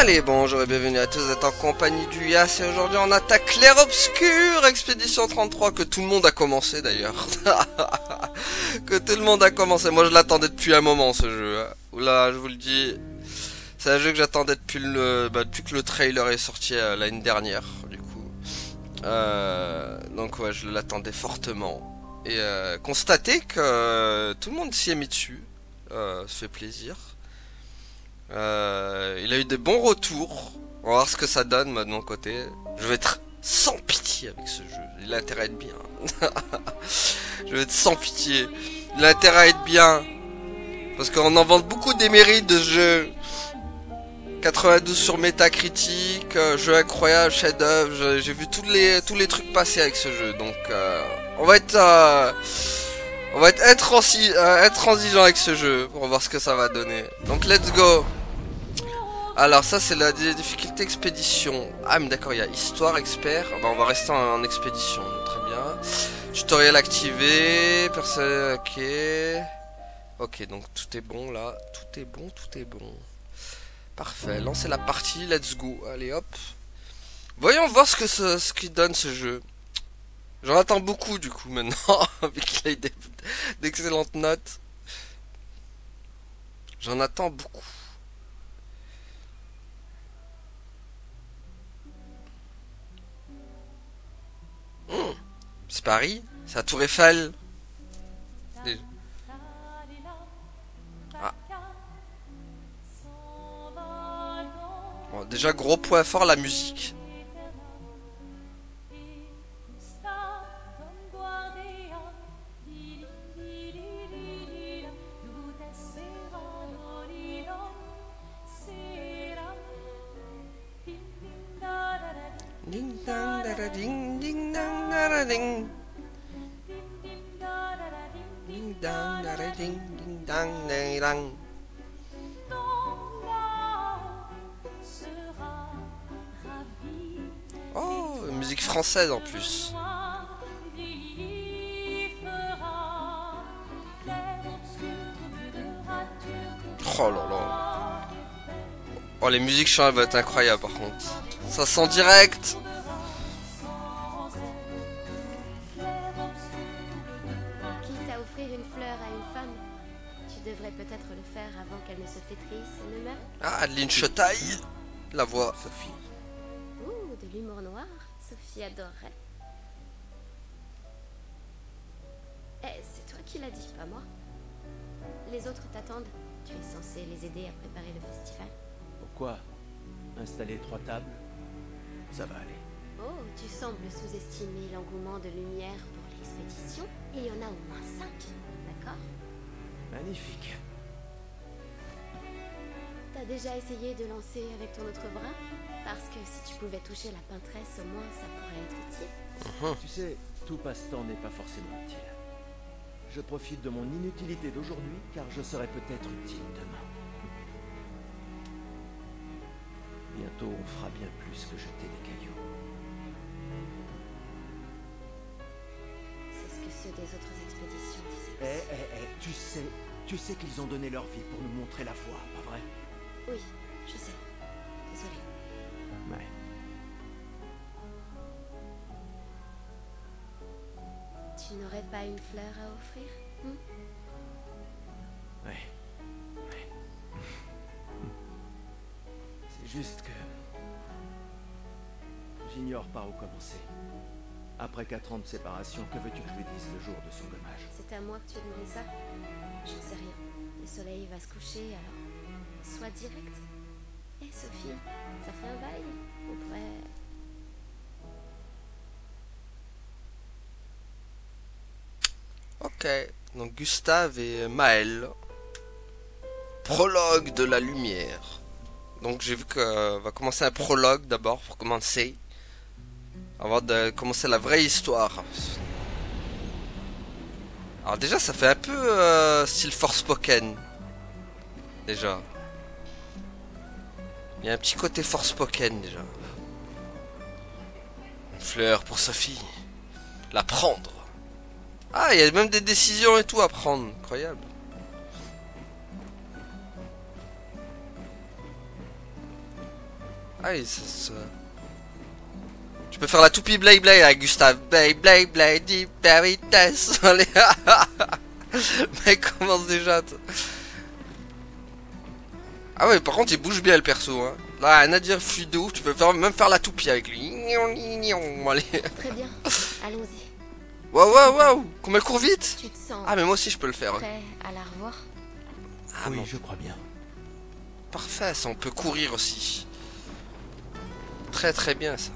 Allez, bonjour et bienvenue à tous, vous êtes en compagnie du Yas et aujourd'hui on attaque Clair Obscur, Expédition 33, que tout le monde a commencé d'ailleurs. Que tout le monde a commencé, moi je l'attendais depuis un moment ce jeu. Hein. Oula, je vous le dis, c'est un jeu que j'attendais depuis que le trailer est sorti l'année dernière, du coup. Donc ouais, je l'attendais fortement. Et constater que tout le monde s'y est mis dessus, ça fait plaisir. Il a eu des bons retours. On va voir ce que ça donne, moi, de mon côté. Je vais être sans pitié avec ce jeu. Il a intérêt à être bien. Je vais être sans pitié. Il a intérêt à être bien. Parce qu'on en vante beaucoup des mérites de ce jeu. 92 sur Metacritic, jeu incroyable, chef-d'œuvre. J'ai vu tous les trucs passer avec ce jeu. Donc, on va être intransigeant avec ce jeu pour voir ce que ça va donner. Donc, let's go. Alors ça c'est la difficulté expédition. Ah mais d'accord, il y a histoire expert. Bah, on va rester en expédition, très bien. Tutoriel activé, personne, ok. Ok, donc tout est bon là, tout est bon, tout est bon. Parfait, lancez la partie, let's go. Allez hop. Voyons voir ce qu'il donne ce jeu. J'en attends beaucoup du coup maintenant, vu qu'il a eu d'excellentes notes. J'en attends beaucoup. C'est Paris, c'est la Tour Eiffel. Ah. Bon, déjà gros point fort la musique. Ding dang da da ding ding dang da da ding. Ding dang da da ding ding dang dang dang. Oh, musique française en plus. Oh là là. Oh, les musiques chantées vont être incroyables par contre. Ça sent direct. Quitte à offrir une fleur à une femme, tu devrais peut-être le faire avant qu'elle ne se flétrisse et ne meure. Ah, Adeline Chetaille. La voix. Sophie. Ouh, de l'humour noir, Sophie adorerait. Eh, c'est toi qui l'as dit, pas moi. Les autres t'attendent. Tu es censé les aider à préparer le festival. Pourquoi installer 3 tables? Ça va aller. Oh, tu sembles sous-estimer l'engouement de lumière pour l'expédition. Il y en a au moins 5, d'accord? Magnifique. T'as déjà essayé de lancer avec ton autre bras? Parce que si tu pouvais toucher la peintresse, au moins ça pourrait être utile. Tu sais, tout passe-temps n'est pas forcément utile. Je profite de mon inutilité d'aujourd'hui car je serai peut-être utile demain. Bientôt on fera bien plus que jeter des cailloux. C'est ce que ceux des autres expéditions disaient. Tu sais qu'ils ont donné leur vie pour nous montrer la voie, pas vrai? Oui, je sais. Désolée. Ouais. Tu n'aurais pas une fleur à offrir? Ouais. C'est juste que... j'ignore par où commencer. Après 4 ans de séparation, que veux-tu que je lui dise le jour de son gommage? C'est à moi que tu as demandé ça? J'en sais rien. Le soleil va se coucher, alors... sois direct. Hé Sophie, ça fait un bail. On pourrait... Ok, donc Gustave et Maël. Prologue de la lumière. Donc j'ai vu qu'on va commencer un prologue d'abord pour commencer. Avant de commencer la vraie histoire. Alors déjà ça fait un peu style Forspoken. Déjà. Il y a un petit côté Forspoken déjà. Une fleur pour Sophie. La prendre. Ah, il y a même des décisions et tout à prendre. Incroyable. Ah oui, tu peux faire la toupie Blade Blade avec Gustave. Blade Blade Blade Deep Veritas. Allez. Mec commence déjà. Ah ouais, par contre il bouge bien le perso. Hein. Là, rien à dire, fluido. Tu peux même faire la toupie avec lui. Allez. Très bien, allons-y. Waouh, waouh, waouh. Comment elle court vite. Tu te sens Ah mais moi aussi je peux le faire. prêt à la revoir? Ah oui, bon. je crois bien. Parfait, ça on peut courir aussi. Très très bien ça.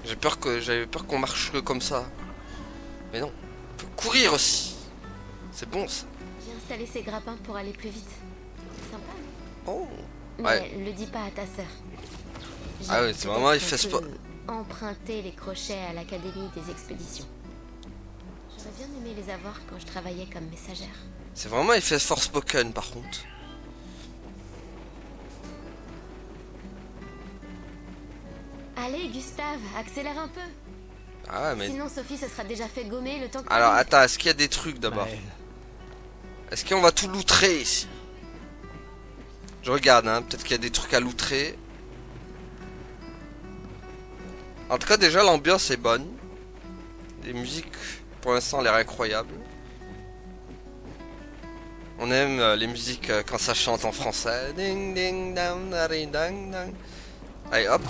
J'avais peur qu'on marche comme ça. Mais non, on peut courir aussi. C'est bon ça. J'ai installé ces grappins pour aller plus vite. C'est sympa. Oh. Mais Ouais. le dis pas à ta sœur. Ah oui, c'est vraiment il fait sport. sport. Emprunter les crochets à l'académie des expéditions. J'aurais bien aimé les avoir quand je travaillais comme messagère. C'est vraiment effet Forspoken par contre. Allez, Gustave, accélère un peu. Ah ouais, mais... Sinon, Sophie se sera déjà fait gommer le temps que... Alors attends, est-ce qu'il y a des trucs d'abord? Maël, Est-ce qu'on va tout loutrer ici? Je regarde, hein, peut-être qu'il y a des trucs à loutrer. En tout cas, déjà, l'ambiance est bonne. Les musiques, pour l'instant, ont l'air incroyables. On aime les musiques quand ça chante en français. Ding, ding, dang, dang, dang, dang. Allez, hop.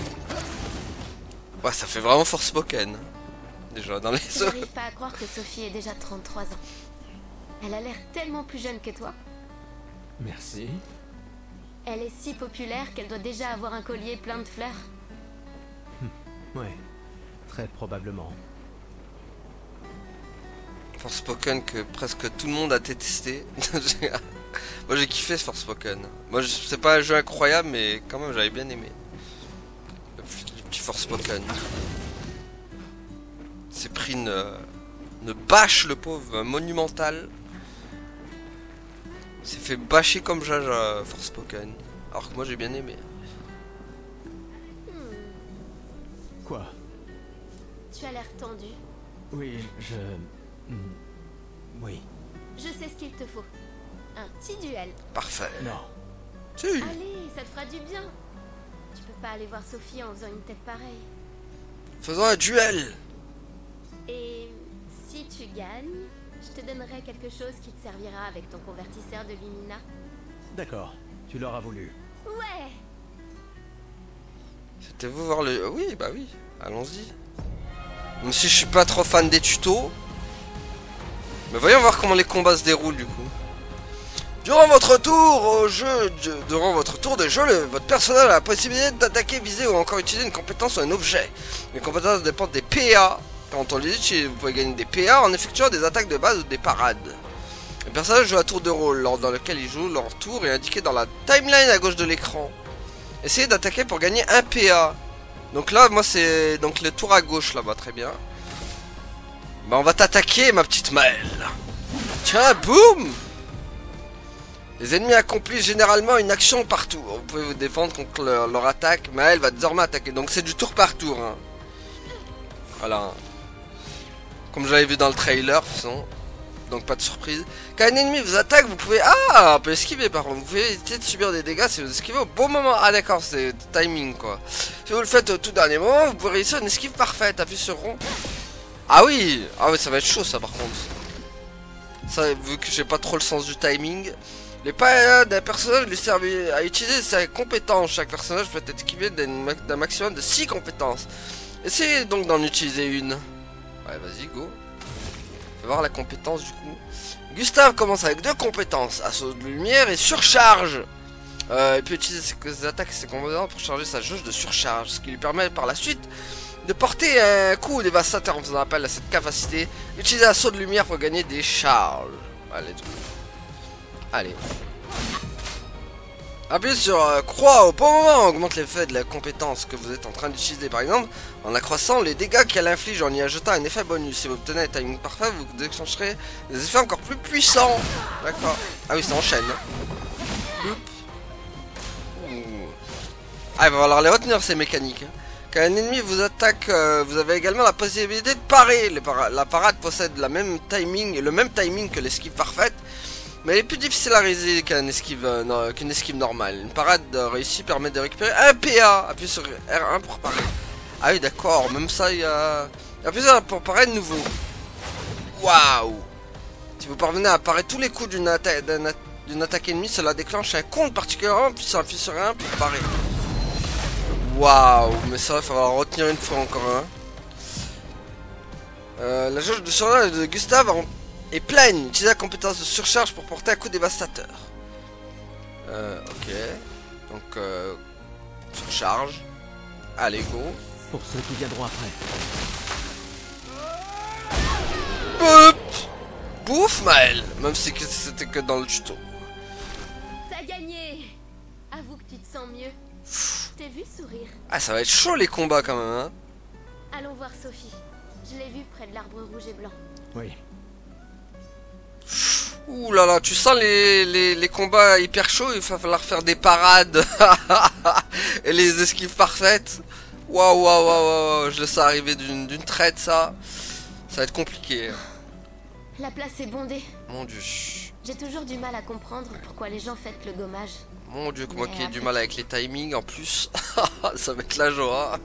Ouais, ça fait vraiment Forspoken. Déjà, dans les... J'arrive pas à croire que Sophie ait déjà 33 ans. Elle a l'air tellement plus jeune que toi. merci. Elle est si populaire qu'elle doit déjà avoir un collier plein de fleurs. Ouais, très probablement. Forspoken que presque tout le monde a détesté. Moi j'ai kiffé ce Forspoken. Moi c'est pas un jeu incroyable mais quand même j'avais bien aimé. Le petit Forspoken. C'est pris une bâche le pauvre, monumentale. C'est fait bâcher comme Jaja Forspoken. Alors que moi j'ai bien aimé. Quoi? Tu as l'air tendu. Oui, oui. Je sais ce qu'il te faut. Un petit duel. Parfait. Non. Si. Allez, ça te fera du bien. Tu peux pas aller voir Sophie en faisant une tête pareille. Faisons un duel. Et si tu gagnes, je te donnerai quelque chose qui te servira avec ton convertisseur de Lumina. D'accord, tu l'auras voulu. Ouais. C'était vous voir le... Oui, bah oui. Allons-y. Même si je suis pas trop fan des tutos. Mais voyons voir comment les combats se déroulent du coup. Durant votre tour de jeu, votre personnage a la possibilité d'attaquer, viser ou encore utiliser une compétence ou un objet. Les compétences dépendent des PA. Quand on les utilise, vous pouvez gagner des PA en effectuant des attaques de base ou des parades. Les personnages jouent à tour de rôle, lors dans lequel ils jouent leur tour est indiqué dans la timeline à gauche de l'écran. Essayez d'attaquer pour gagner un PA. Donc là, moi c'est donc le tour à gauche là-bas, très bien. Bah on va t'attaquer ma petite Maëlle. Tiens, boum. Les ennemis accomplissent généralement une action par tour. Vous pouvez vous défendre contre leur attaque. Maëlle va désormais attaquer. Donc c'est du tour par tour. Hein. Voilà. Comme j'avais vu dans le trailer, de toute façon. Donc pas de surprise. Quand un ennemi vous attaque, vous pouvez... Ah, on peut esquiver par contre. Vous pouvez éviter de subir des dégâts si vous esquivez au bon moment. Ah d'accord, c'est timing quoi. Si vous le faites au tout dernier moment, vous pouvez réussir une esquive parfaite. Appuyez sur rond. Ah oui. Ah oui, ça va être chaud ça par contre. Ça, vu que j'ai pas trop le sens du timing. Les pas d'un personnage lui servent à utiliser sa compétence. Chaque personnage peut être esquivé d'un maximum de 6 compétences. Essayez donc d'en utiliser une. Ouais, vas-y, go. Fais voir la compétence du coup. Gustave commence avec 2 compétences. Assaut de lumière et surcharge. Il peut utiliser ses attaques et ses compétences pour charger sa jauge de surcharge. Ce qui lui permet par la suite de porter un coup dévastateur en faisant appel à cette capacité. Utilisez assaut de lumière pour gagner des charges. Allez, du coup. Allez. Appuyez sur croix au bon moment, augmente l'effet de la compétence que vous êtes en train d'utiliser par exemple, en accroissant les dégâts qu'elle inflige en y ajoutant un effet bonus. Si vous obtenez un timing parfait, vous déclencherez des effets encore plus puissants. D'accord. Ah oui, ça enchaîne. Ah, il va falloir les retenir ces mécaniques. Quand un ennemi vous attaque, vous avez également la possibilité de parer. La parade possède le même timing que l'esquive parfaite. Mais elle est plus difficile à réaliser qu'une esquive normale. Une parade réussie permet de récupérer un PA. Appuyez sur R1 pour parer. Ah oui, d'accord, même ça, il y a... Appuyez sur R1 pour parer de nouveau. Waouh! Si vous parvenez à parer tous les coups d'une attaque ennemie, cela déclenche un compte particulièrement puissant. Appuyez sur R1 pour parer. Waouh! Mais ça, il va falloir retenir une fois encore, hein. La jauge de surcharge de Gustave est pleine. Utilisez la compétence de surcharge pour porter un coup dévastateur. Ok. Donc, surcharge. Allez, go. Pour ceux qui viendront après. Boop. Bouf, Maël. Même si c'était que dans le tuto. T'as gagné. Avoue que tu te sens mieux. Je t'ai vu sourire. Ah, ça va être chaud les combats quand même, hein. Allons voir Sophie. Je l'ai vue près de l'arbre rouge et blanc. Oui. Ouh là là, tu sens les combats hyper chauds, il va falloir faire des parades et les esquives parfaites. Waouh, waouh, waouh, waouh, je le sens arriver d'une traite, ça. Ça va être compliqué. La place est bondée. Mon dieu. J'ai toujours du mal à comprendre pourquoi les gens fêtent le gommage. Mon dieu, moi Mais qui ai après du mal avec les timings en plus. Ça va être la joie.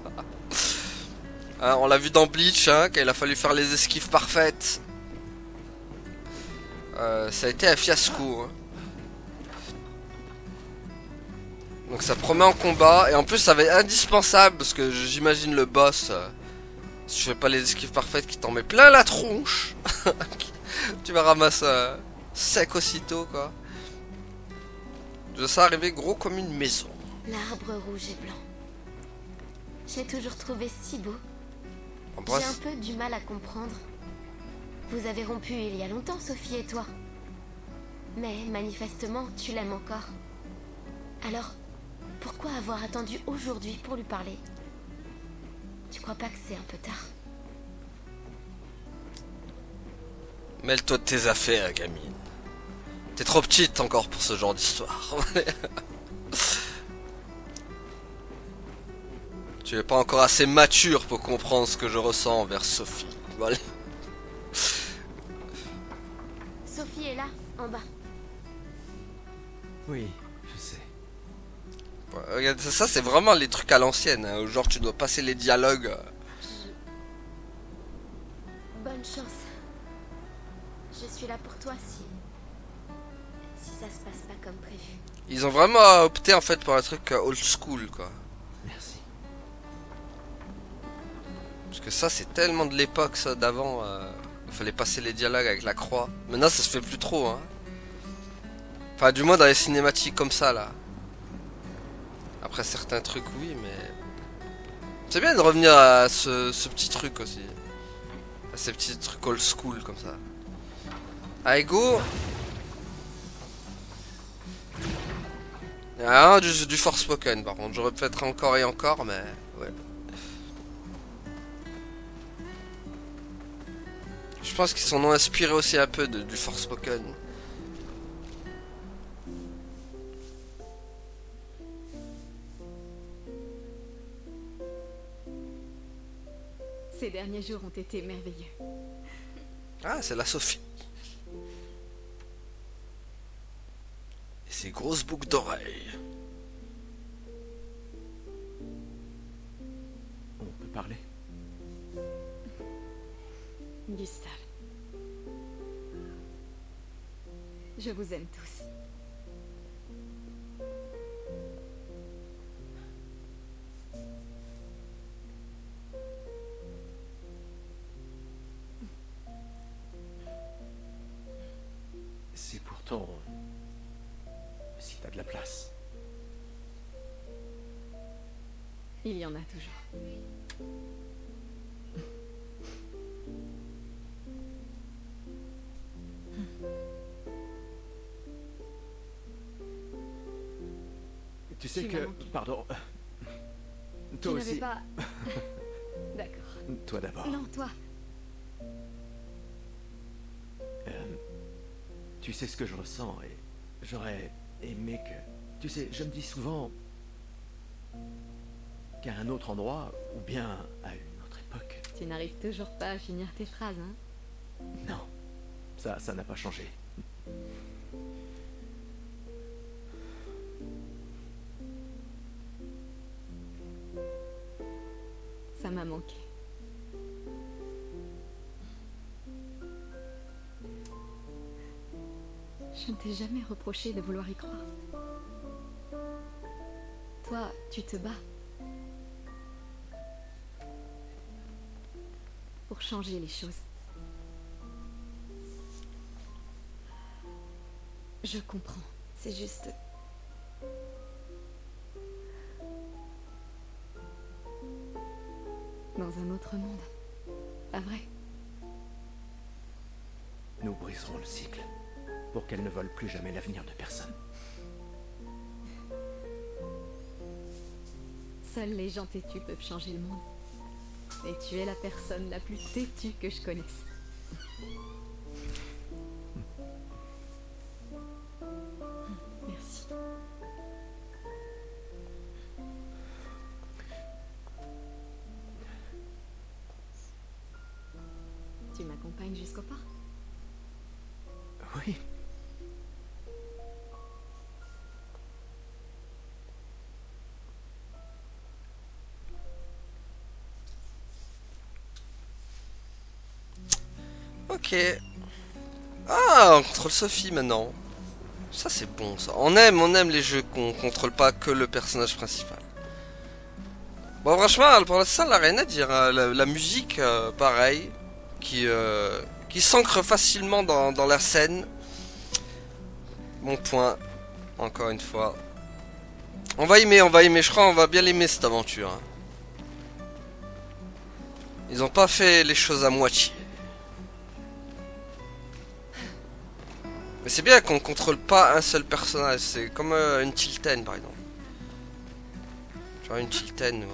Hein, on l'a vu dans Bleach, hein, quand il a fallu faire les esquives parfaites. Ça a été un fiasco. Hein. Donc ça promet en combat. Et en plus ça va être indispensable. Parce que j'imagine le boss. Si je fais pas les esquives parfaites, qui t'en met plein la tronche. Tu vas ramasser sec aussitôt quoi. Je sens arriver gros comme une maison. L'arbre rouge et blanc. Je l'ai toujours trouvé si beau. J'ai un peu du mal à comprendre. Vous avez rompu il y a longtemps, Sophie et toi. Mais manifestement, tu l'aimes encore. Alors, pourquoi avoir attendu aujourd'hui pour lui parler? Tu crois pas que c'est un peu tard? Mêle-toi de tes affaires, gamine. T'es trop petite encore pour ce genre d'histoire. Tu es pas encore assez mature pour comprendre ce que je ressens envers Sophie. Voilà. Sophie est là, en bas. Oui, je sais. Ouais, regarde, ça c'est vraiment les trucs à l'ancienne. Hein, genre tu dois passer les dialogues. Bonne chance. Je suis là pour toi si ça se passe pas comme prévu. Ils ont vraiment opté en fait pour un truc old school quoi. Merci. Parce que ça c'est tellement de l'époque ça d'avant. Il fallait passer les dialogues avec la croix. Maintenant ça se fait plus trop hein. Enfin du moins dans les cinématiques comme ça là. Après certains trucs oui mais... C'est bien de revenir à ce petit truc aussi. À ces petits trucs old school comme ça. Allez go. Il y a un du Forspoken par contre. J'aurais peut-être encore et encore mais... Ouais. Je pense qu'ils s'en ont inspiré aussi un peu du Forspoken. Ces derniers jours ont été merveilleux. Ah, c'est la Sophie. Et ses grosses boucles d'oreilles. On peut parler. Gustave. Je vous aime tous. C'est pourtant... Si t'as de la place. Il y en a toujours. Tu sais Tu que... m'as manqué. Pardon. Tu Toi n'avais aussi. pas... D'accord. Toi d'abord. Non, toi. Tu sais ce que je ressens et j'aurais aimé que... Tu sais, je me dis souvent qu'à un autre endroit, ou bien à une autre époque. Tu n'arrives toujours pas à finir tes phrases, hein? Non, ça n'a pas changé. m'a manqué. Je ne t'ai jamais reproché de vouloir y croire. Toi, tu te bats pour changer les choses. Je comprends. C'est juste... dans un autre monde. Pas vrai? Nous briserons le cycle, pour qu'elle ne vole plus jamais l'avenir de personne. Seuls les gens têtus peuvent changer le monde. Et tu es la personne la plus têtue que je connaisse. Merci. Tu m'accompagnes jusqu'au port? Oui. Ok. Ah, on contrôle Sophie maintenant. Ça c'est bon ça. On aime les jeux qu'on contrôle pas que le personnage principal. Bon franchement, pour l'instant, la rien à dire. Hein. La musique, pareil, qui s'ancre facilement dans la scène. Mon point, encore une fois. On va aimer, je crois on va bien l'aimer cette aventure. Hein. Ils ont pas fait les choses à moitié. Mais c'est bien qu'on contrôle pas un seul personnage, c'est comme une Tilten par exemple. Genre une Tilten,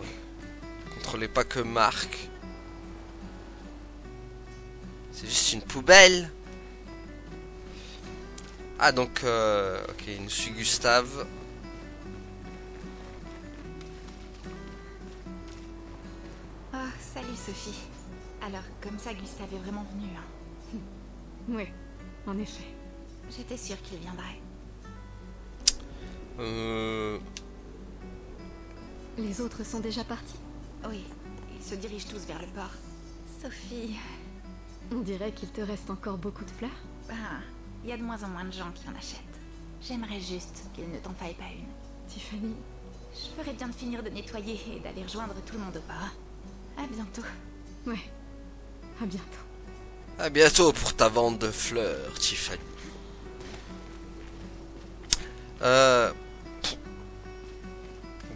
contrôlez pas que Marc. C'est juste une poubelle. Ah donc, ok, il nous suit Gustave. Oh, salut Sophie. Alors, comme ça, Gustave est vraiment venu, hein. Oui, en effet. J'étais sûre qu'il viendrait. Les autres sont déjà partis? Oui, ils se dirigent tous vers le port. Sophie... On dirait qu'il te reste encore beaucoup de fleurs. Ben, il y a de moins en moins de gens qui en achètent. J'aimerais juste qu'il ne t'en faille pas une. Tiffany... Je ferais bien de finir de nettoyer et d'aller rejoindre tout le monde au port. À bientôt. Ouais, à bientôt. À bientôt pour ta vente de fleurs, Tiffany.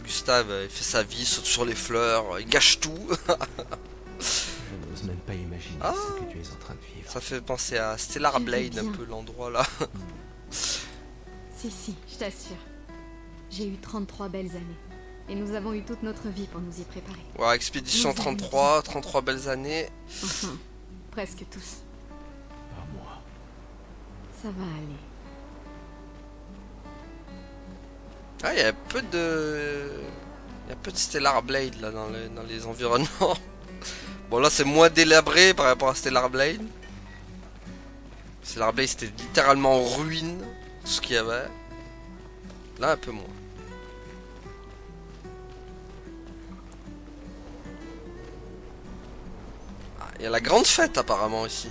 Gustave, il fait sa vie, saute sur les fleurs, il gâche tout. Je n'ose même pas imaginer ce que tu es en train de vivre. Ça fait penser à Stellar Blade, un peu l'endroit là. Si, je t'assure. J'ai eu 33 belles années. Et nous avons eu toute notre vie pour nous y préparer. Ouais, Expédition 33, 33 belles années. Enfin, presque tous. Pas moi. Ça va aller. Ah, il y a peu de... Il y a peu de Stellar Blade là dans les environnements. Bon là c'est moins délabré par rapport à Stellar Blade. Stellar Blade c'était littéralement en ruine, tout ce qu'il y avait. Là un peu moins. Ah, il y a la grande fête apparemment ici.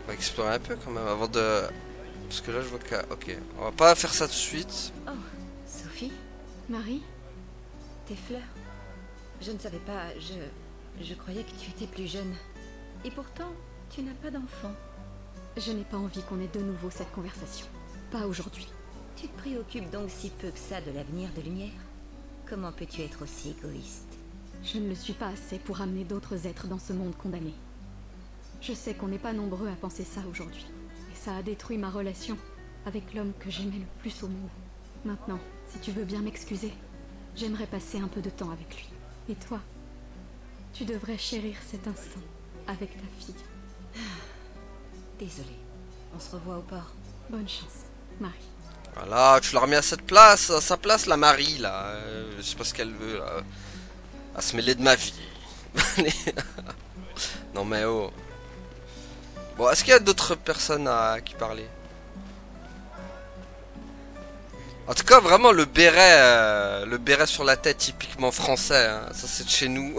On va explorer un peu quand même avant de... Parce que là je vois que... Ok, on va pas faire ça tout de suite. Oh, Sophie, Marie? tes fleurs. Je ne savais pas, je croyais que tu étais plus jeune. Et pourtant, tu n'as pas d'enfant. Je n'ai pas envie qu'on ait de nouveau cette conversation. Pas aujourd'hui. Tu te préoccupes donc si peu que ça de l'avenir de Lumière? Comment peux-tu être aussi égoïste? Je ne le suis pas assez pour amener d'autres êtres dans ce monde condamné. Je sais qu'on n'est pas nombreux à penser ça aujourd'hui. Et ça a détruit ma relation avec l'homme que j'aimais le plus au monde. Maintenant, si tu veux bien m'excuser, j'aimerais passer un peu de temps avec lui. Et toi, tu devrais chérir cet instant avec ta fille. Désolée. On se revoit au port. Bonne chance, Marie. Voilà, tu l'as remis à cette place, à sa place la Marie là. Je sais pas ce qu'elle veut là. À se mêler de ma vie. Non mais oh. Bon, est-ce qu'il y a d'autres personnes à qui parler? En tout cas, vraiment le béret sur la tête typiquement français, hein. Ça c'est de chez nous.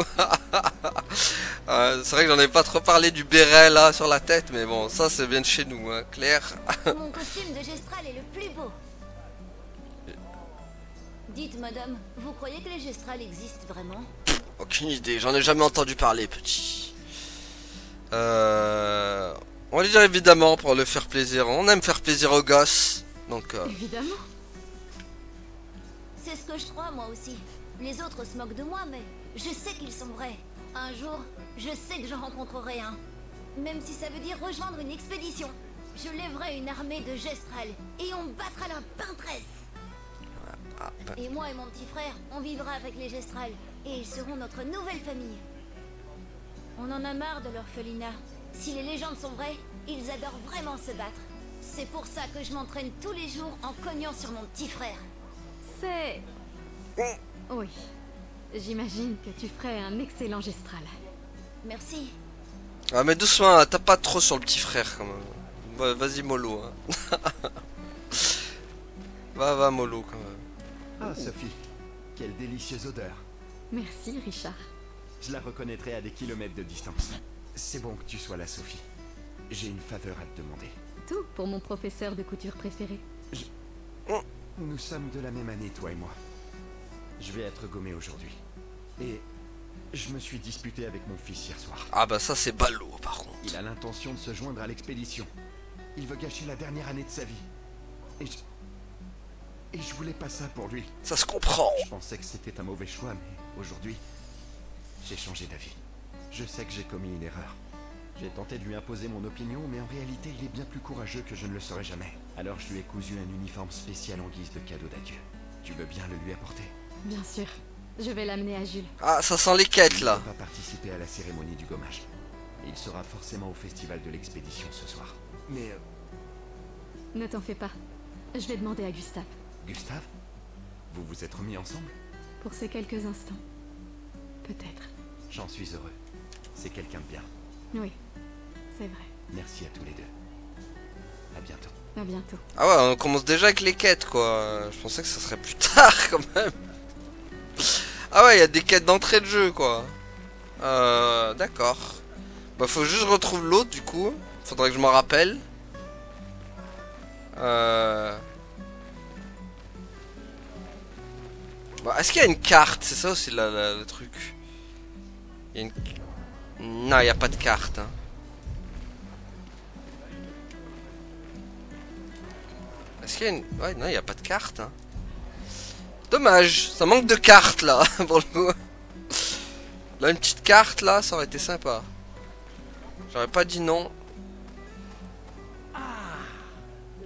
C'est vrai que j'en ai pas trop parlé du béret là sur la tête, mais bon, ça c'est bien de chez nous, hein, clair. Mon costume de Gestral est le plus beau. Dites, madame, vous croyez que les Gestral existent vraiment? Aucune idée, j'en ai jamais entendu parler, petit. On va lui dire évidemment pour le faire plaisir. On aime faire plaisir aux gosses, donc. Évidemment. C'est ce que je crois, moi aussi. Les autres se moquent de moi, mais je sais qu'ils sont vrais. Un jour, je sais que j'en rencontrerai un. Même si ça veut dire rejoindre une expédition. Je lèverai une armée de Gestral et on battra la peintresse. Et moi et mon petit frère, on vivra avec les Gestral et ils seront notre nouvelle famille. On en a marre de l'orphelinat. Si les légendes sont vraies, ils adorent vraiment se battre. C'est pour ça que je m'entraîne tous les jours en cognant sur mon petit frère. C'est... Oui. J'imagine que tu ferais un excellent Gestral. Merci. Ah mais doucement, hein, t'as pas trop sur le petit frère quand même. Vas-y mollo. Hein. va mollo quand même. Ah, Sophie, quelle délicieuse odeur. Merci, Richard. Je la reconnaîtrai à des kilomètres de distance. C'est bon que tu sois là, Sophie. J'ai une faveur à te demander. Tout pour mon professeur de couture préféré. Nous sommes de la même année, toi et moi. Je vais être gommé aujourd'hui. Et je me suis disputé avec mon fils hier soir. Ah bah ça c'est ballot par contre. Il a l'intention de se joindre à l'expédition. Il veut gâcher la dernière année de sa vie. Et je voulais pas ça pour lui. Ça se comprend. Je pensais que c'était un mauvais choix, mais aujourd'hui, j'ai changé d'avis. Je sais que j'ai commis une erreur. J'ai tenté de lui imposer mon opinion, mais en réalité, il est bien plus courageux que je ne le serais jamais. Alors je lui ai cousu un uniforme spécial en guise de cadeau d'adieu. Tu veux bien le lui apporter? Bien sûr. Je vais l'amener à Jules. Ah, ça sent les quêtes Il là. ne va pas participer à la cérémonie du gommage. Il sera forcément au festival de l'expédition ce soir. Mais Ne t'en fais pas. Je vais demander à Gustave. Gustave, vous vous êtes remis ensemble? Pour ces quelques instants. Peut-être. J'en suis heureux. C'est quelqu'un de bien. Oui, c'est vrai. Merci à tous les deux. À bientôt. À bientôt. Ah ouais, on commence déjà avec les quêtes quoi. Je pensais que ça serait plus tard quand même. Ah ouais, il y a des quêtes d'entrée de jeu quoi. D'accord. Bah faut juste que je retrouve l'autre du coup. Faudrait que je m'en rappelle. Bah, est-ce qu'il y a une carte? C'est ça aussi le truc. Il y a une... Non, il n'y a pas de carte. Hein. Est-ce qu'il y a une... Ouais, non, il n'y a pas de carte. Hein. Dommage, ça manque de cartes là, pour le coup. Là, une petite carte là, ça aurait été sympa. J'aurais pas dit non.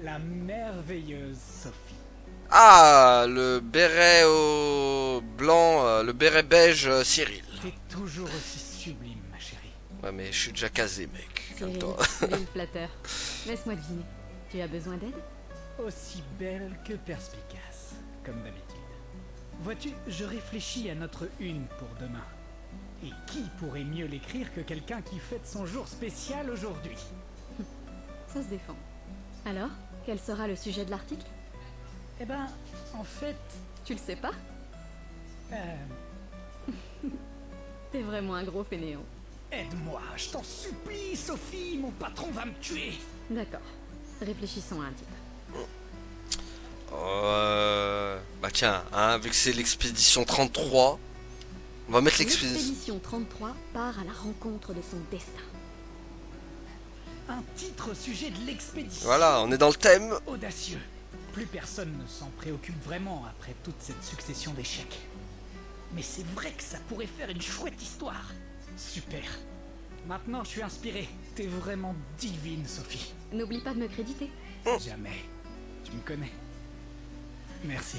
La merveilleuse Sophie. Ah, le béret au blanc, le béret beige Cyril. T'es toujours aussi sublime, ma chérie. Ouais, mais je suis déjà casé, mec. Comme Cyril, toi. Bill flatteur. Laisse-moi deviner. Tu as besoin d'aide? Aussi belle que perspicace, comme d'habitude. Vois-tu, je réfléchis à notre une pour demain. Et qui pourrait mieux l'écrire que quelqu'un qui fête son jour spécial aujourd'hui? Ça se défend. Alors, quel sera le sujet de l'article? Eh ben, en fait... Tu le sais pas? T'es vraiment un gros fainéant. Aide-moi, je t'en supplie, Sophie, mon patron va me tuer. D'accord. Réfléchissons à un titre. Bah tiens, hein, vu que c'est l'expédition 33, on va mettre l'expédition... L'expédition 33 part à la rencontre de son destin. Un titre au sujet de l'expédition. Voilà, on est dans le thème. Audacieux. Plus personne ne s'en préoccupe vraiment après toute cette succession d'échecs. Mais c'est vrai que ça pourrait faire une chouette histoire. Super. Maintenant je suis inspiré. T'es vraiment divine, Sophie. N'oublie pas de me créditer. Jamais. Tu me connais. Merci.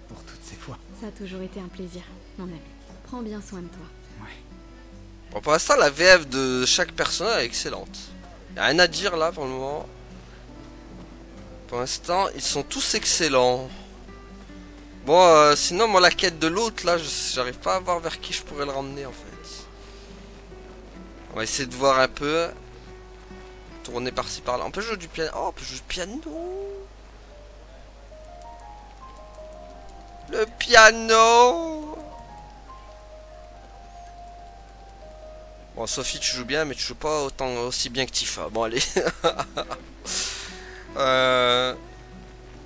Pour toutes ces fois. Ça a toujours été un plaisir, mon ami. Prends bien soin de toi. Ouais. Bon, pour l'instant, la VF de chaque personnage est excellente. Y'a rien à dire là pour le moment. Pour l'instant, ils sont tous excellents. Bon, sinon, moi, la quête de l'autre, là, j'arrive pas à voir vers qui je pourrais le ramener, en fait. On va essayer de voir un peu. Tourner par-ci, par-là. On peut jouer du piano. Oh, on peut jouer du piano. piano. Bon, Sophie, tu joues bien, mais tu joues pas aussi bien que Tifa. Bon, allez.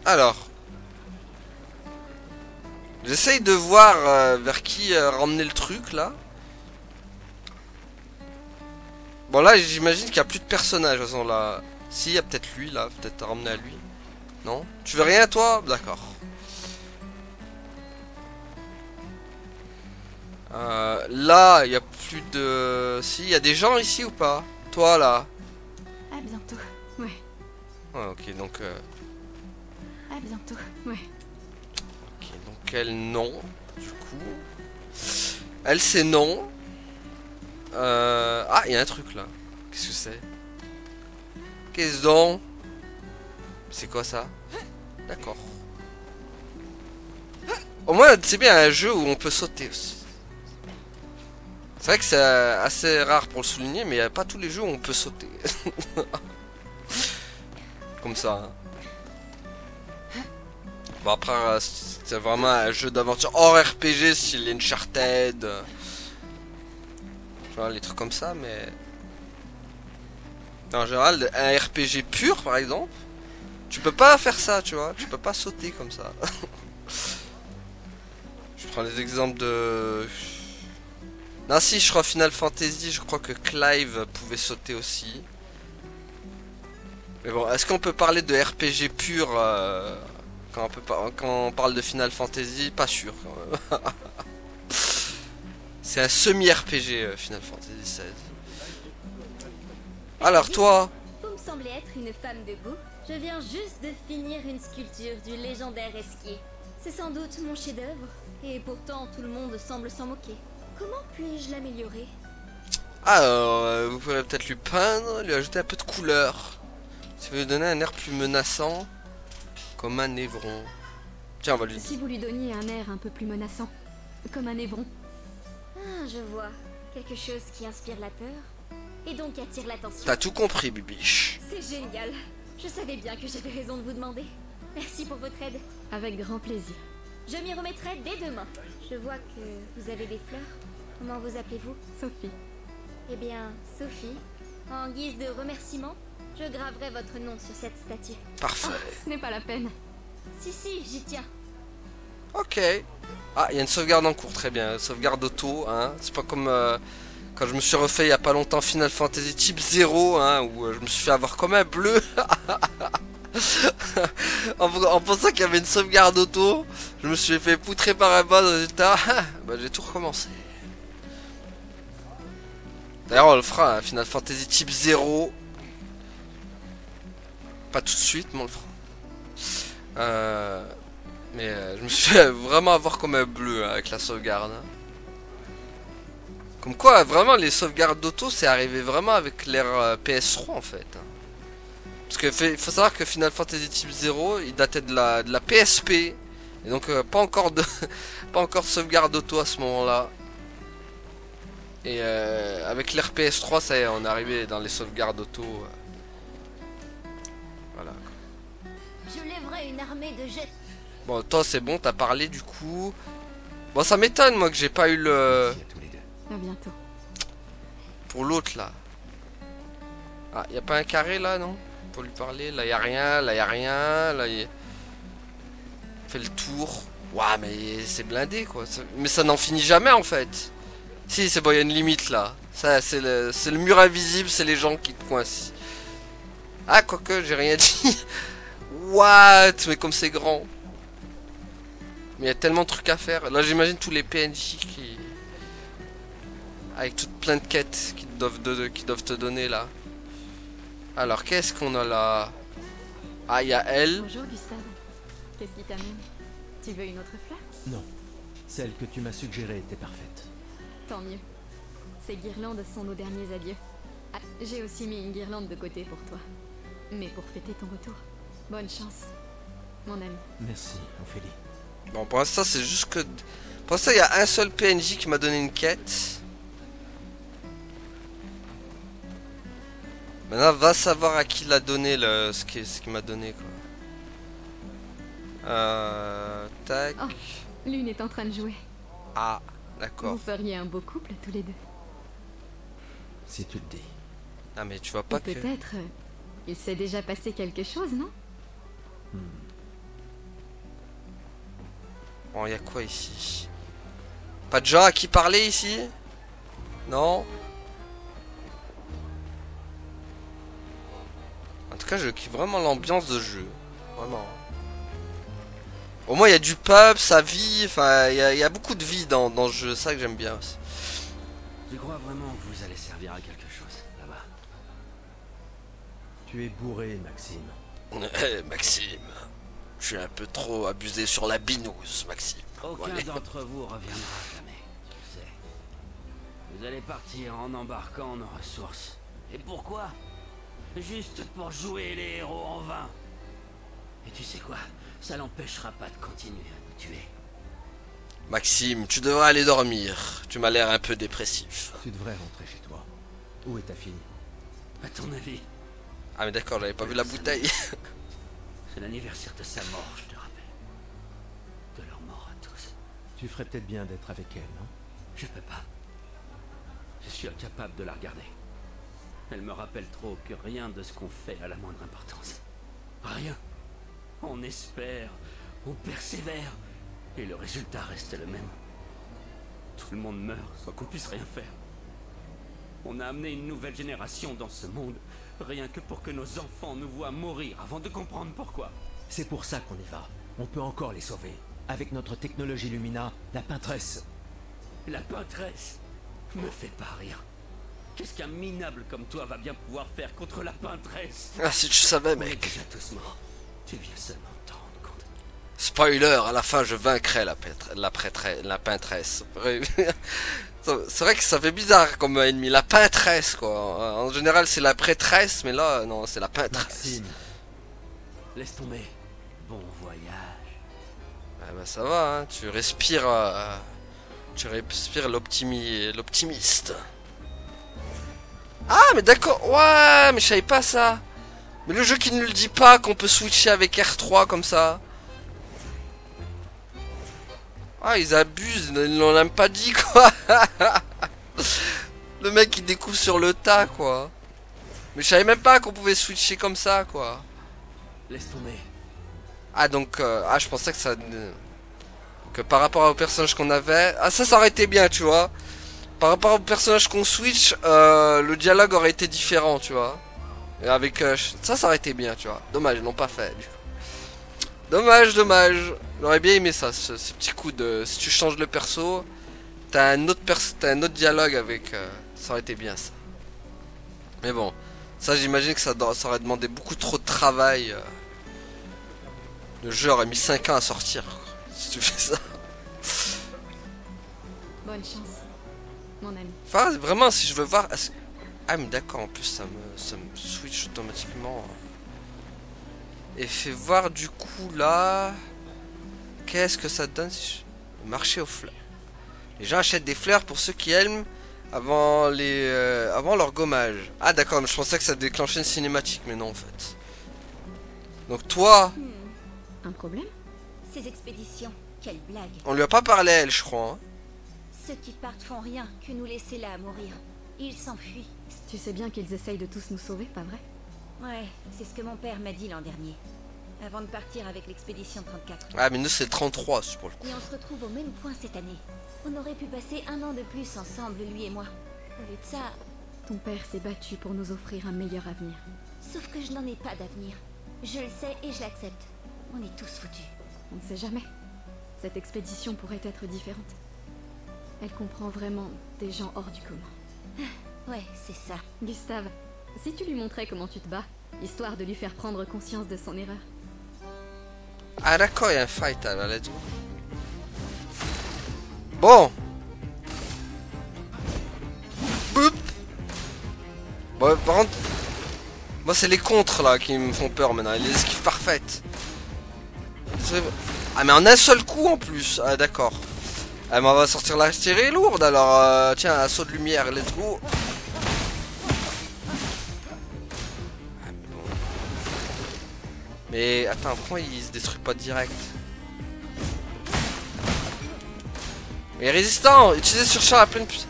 Alors. J'essaye de voir vers qui ramener le truc, là. Bon, là, j'imagine qu'il n'y a plus de personnages, de toute façon, là. Si, il y a peut-être lui, là. Peut-être à ramener à lui. Non? Tu veux rien, toi? D'accord. Là, il n'y a plus de... Si, il y a des gens ici ou pas? Toi, là. À bientôt. Ouais, Ah, ok, donc... À bientôt. ouais. Ok, donc elle, non. Du coup... Elle, c'est non. Ah, il y a un truc, là. Qu'est-ce que c'est? Qu'est-ce donc? C'est quoi, ça? D'accord. Au moins, c'est bien un jeu où on peut sauter aussi. C'est vrai que c'est assez rare pour le souligner, mais il n'y a pas tous les jeux où on peut sauter. Comme ça. Hein. Bon, après, c'est vraiment un jeu d'aventure hors RPG, style Uncharted. Genre les trucs comme ça, mais... En général, un RPG pur, par exemple, tu peux pas faire ça, tu vois. Tu peux pas sauter comme ça. Je prends les exemples de... Non, si, je crois Final Fantasy, je crois que Clive pouvait sauter aussi. Mais bon, est-ce qu'on peut parler de RPG pur quand on parle de Final Fantasy? Pas sûr. C'est un semi-RPG Final Fantasy XVI. Alors toi? Vous me semblez être une femme de goût. Je viens juste de finir une sculpture du légendaire Esquier. C'est sans doute mon chef-d'œuvre, et pourtant tout le monde semble s'en moquer. Comment puis-je l'améliorer? Alors, vous pourrez peut-être lui peindre, lui ajouter un peu de couleur. Ça va lui donner un air plus menaçant, comme un évron. Tiens, on va lui... Si vous lui donniez un air un peu plus menaçant, comme un évron. Ah, je vois. Quelque chose qui inspire la peur, et donc attire l'attention. T'as tout compris, Bibiche. C'est génial. Je savais bien que j'avais raison de vous demander. Merci pour votre aide. Avec grand plaisir. Je m'y remettrai dès demain. Je vois que vous avez des fleurs. Comment vous appelez-vous? Sophie. Eh bien, Sophie, en guise de remerciement, je graverai votre nom sur cette statue. Parfait. Oh, ce n'est pas la peine. Si, j'y tiens. Ok. Ah, il y a une sauvegarde en cours, très bien. Sauvegarde auto, hein. C'est pas comme quand je me suis refait il y a pas longtemps Final Fantasy Type 0, hein, où je me suis fait avoir comme un bleu. en pensant qu'il y avait une sauvegarde auto, je me suis fait poutrer par un bas, résultat, bah, j'ai tout recommencé. D'ailleurs, on le fera, hein, Final Fantasy Type 0. Pas tout de suite, mais on le fera. Je me suis fait vraiment avoir comme un bleu hein, avec la sauvegarde. Hein. Comme quoi, vraiment, les sauvegardes d'auto, c'est arrivé vraiment avec l'ère PS3 en fait. Hein. Parce que faut savoir que Final Fantasy Type 0, il datait de la PSP. Et donc, pas encore de sauvegarde auto à ce moment-là. Et avec l'ère PS3, ça y est, on est arrivé dans les sauvegardes auto. Voilà. Je lèverai une armée de jets. Bon, toi, c'est bon, t'as parlé du coup. Bon, ça m'étonne, moi, que j'ai pas eu le... À bientôt. Pour l'autre, là. Ah, y a pas un carré, là, non? Pour lui parler. Là, y a rien. Là, y a rien. Là, y a... Fait le tour. Ouah, mais c'est blindé, quoi. Mais ça n'en finit jamais, en fait. Si, c'est bon, y a une limite, là. Ça, c'est le mur invisible, c'est les gens qui te coincent. Ah, quoique, j'ai rien dit. What? Mais comme c'est grand. Mais il y a tellement de trucs à faire. Là, j'imagine tous les PNJ qui... Avec toutes plein de quêtes qui doivent te donner, là. Alors, qu'est-ce qu'on a là? Ah, il y a elle. Bonjour, Gustave. Qu'est-ce qui t'amène? Tu veux une autre fleur? Non. Celle que tu m'as suggérée était parfaite. Tant mieux. Ces guirlandes sont nos derniers adieux. Ah, j'ai aussi mis une guirlande de côté pour toi. Mais pour fêter ton retour. Bonne chance, mon ami. Merci, Ophélie. Bon, pour l'instant, c'est juste que... Pour l'instant, il y a un seul PNJ qui m'a donné une quête. Maintenant, va savoir à qui l'a donné ce qu'il m'a donné, quoi. Tac. Oh, Lune est en train de jouer. Ah, d'accord. Vous feriez un beau couple tous les deux. Si tu le dis. Ah, mais tu vois pas que... Peut-être, il s'est déjà passé quelque chose, non? Bon, y a quoi ici? Pas de gens à qui parler ici? Non? En tout cas, je kiffe vraiment l'ambiance de jeu. Vraiment. Au moins, il y a du pub, ça vit. Enfin, il y a beaucoup de vie dans ce jeu. C'est ça que j'aime bien aussi. Tu crois vraiment que vous allez servir à quelque chose, là-bas? Tu es bourré, Maxime. Maxime, je suis un peu trop abusé sur la binouse, Maxime. Aucun Allez. d'entre vous reviendra jamais, tu sais. Vous allez partir en embarquant nos ressources. Et pourquoi? Juste pour jouer les héros en vain. Et tu sais quoi? Ça l'empêchera pas de continuer à nous tuer. Maxime, tu devrais aller dormir. Tu m'as l'air un peu dépressif. Tu devrais rentrer chez toi. Où est ta fille? À ton avis? Ah mais d'accord, j'avais pas vu la bouteille. C'est l'anniversaire de sa mort, je te rappelle. De leur mort à tous. Tu ferais peut-être bien d'être avec elle, non? Je peux pas. Je suis incapable de la regarder. Elle me rappelle trop que rien de ce qu'on fait a la moindre importance. Rien. On espère, on persévère, et le résultat reste le même. Tout le monde meurt sans qu'on puisse rien faire. On a amené une nouvelle génération dans ce monde, rien que pour que nos enfants nous voient mourir avant de comprendre pourquoi. C'est pour ça qu'on y va. On peut encore les sauver. Avec notre technologie Lumina, la peintresse. La peintresse me fait pas rire. Qu'est-ce qu'un minable comme toi va bien pouvoir faire contre la peintresse? Ah si tu savais, On est mec. déjà tous morts. Tu viens seulement t'en rendre compte. Spoiler, à la fin je vaincrai la peintresse. C'est vrai que ça fait bizarre comme ennemi, la peintresse quoi. En général c'est la prêtresse, mais là non, c'est la peintresse. Maxime. Laisse tomber. Bon voyage. Ah bah ça va, hein, tu respires l'optimiste. Ah mais d'accord, ouais, mais je savais pas ça. Mais le jeu qui ne le dit pas qu'on peut switcher avec R3 comme ça. Ah ils abusent, ils l'ont même pas dit quoi. Le mec il découvre sur le tas quoi. Mais je savais même pas qu'on pouvait switcher comme ça quoi. Laisse tomber. Ah donc, je pensais que ça... Que par rapport au personnage qu'on avait... Ah ça aurait été bien tu vois. Par rapport au personnage qu'on switch, le dialogue aurait été différent tu vois. Et avec ça aurait été bien tu vois. Dommage, ils l'ont pas fait du coup. Dommage. J'aurais bien aimé ça, ce petit coup de... Si tu changes le perso, t'as un autre dialogue avec... ça aurait été bien ça. Mais bon, ça j'imagine que ça aurait demandé beaucoup trop de travail. Le jeu aurait mis 5 ans à sortir quoi, si tu fais ça. Bonne chance, mon ami. Enfin, vraiment, si je veux voir... Ah mais d'accord, en plus ça me switch automatiquement. Et fait voir du coup là... Qu'est-ce que ça donne si je... Marché aux fleurs. Les gens achètent des fleurs pour ceux qui aiment avant leur gommage. Ah d'accord, mais je pensais que ça déclenchait une cinématique, mais non en fait. Donc toi... Un problème? Ces expéditions, quelle blague. On lui a pas parlé elle je crois. Hein. Ceux qui partent font rien que nous laisser là à mourir. Ils s'enfuient. Tu sais bien qu'ils essayent de tous nous sauver, pas vrai? Ouais, c'est ce que mon père m'a dit l'an dernier. Avant de partir avec l'expédition 34. Ah mais nous c'est le 33 pour le coup. Et on se retrouve au même point cette année. On aurait pu passer 1 an de plus ensemble, lui et moi. Au lieu de ça... Ton père s'est battu pour nous offrir un meilleur avenir. Sauf que je n'en ai pas d'avenir. Je le sais et je l'accepte. On est tous foutus. On ne sait jamais. Cette expédition pourrait être différente. Elle comprend vraiment des gens hors du commun. Ouais, c'est ça. Gustave, si tu lui montrais comment tu te bats, histoire de lui faire prendre conscience de son erreur. Ah d'accord, il y a un fight là, let's go. Bon. Boop. Bon, par contre... Moi c'est les contres là qui me font peur maintenant, les esquives parfaites. Ah mais en un seul coup en plus. Ah d'accord. Ah mais on va sortir la tirée lourde alors. Tiens, assaut de lumière, let's go. Ah, mais, bon. Mais attends, pourquoi il se détruit pas direct? Mais résistant, utilisé sur char à pleine puissance.